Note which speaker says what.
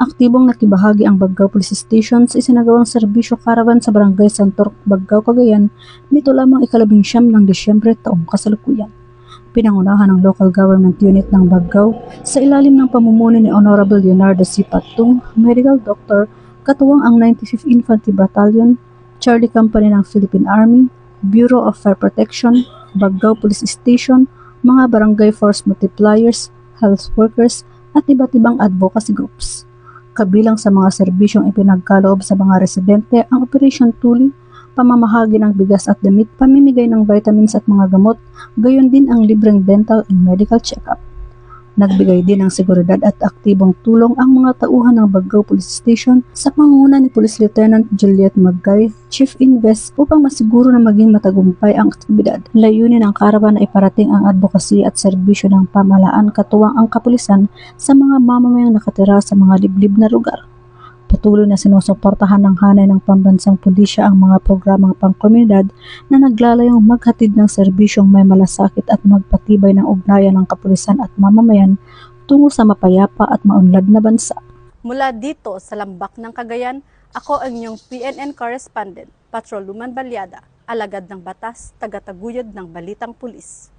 Speaker 1: Aktibong nakibahagi ang Baggao Police Station sa isinagawang serbisyo caravan sa Barangay Santor, Baggao, Cagayan nito lamang ika-19 ng Disyembre taong kasalukuyan. Pinangunahan ng local government unit ng Baggao sa ilalim ng pamumuno ni Honorable Leonardo C. Pattung, Medical Doctor, katuwang ang 95th Infantry Battalion, Charlie Company ng Philippine Army, Bureau of Fire Protection, Baggao Police Station, mga barangay force multipliers, health workers, at iba't ibang advocacy groups. Kabilang sa mga serbisyong ipinagkaloob sa mga residente ang Operation Tuli, pamamahagi ng bigas at damit, pamimigay ng vitamins at mga gamot, gayon din ang libreng dental and medical check-up. Nagbigay din ng seguridad at aktibong tulong ang mga tauhan ng Baggao Police Station sa pangunguna ni Police Lieutenant Juliet Magay, Chief Invest, upang masiguro na maging matagumpay ang aktibidad. Layunin ng caravan na iparating ang advocacy at serbisyo ng pamahalaan katuwang ang kapulisan sa mga mamamayang nakatira sa mga liblib na lugar. Patuloy na sinusuportahan ng hanay ng pambansang pulisya ang mga programang pangkomunidad na naglalayong maghatid ng serbisyong may malasakit at magpatibay ng ugnayan ng kapulisan at mamamayan tungo sa mapayapa at maunlad na bansa.
Speaker 2: Mula dito sa Lambak ng Cagayan, ako ang inyong PNN correspondent, Patrol Luman Balyada, alagad ng batas, tagataguyod ng Balitang Pulis.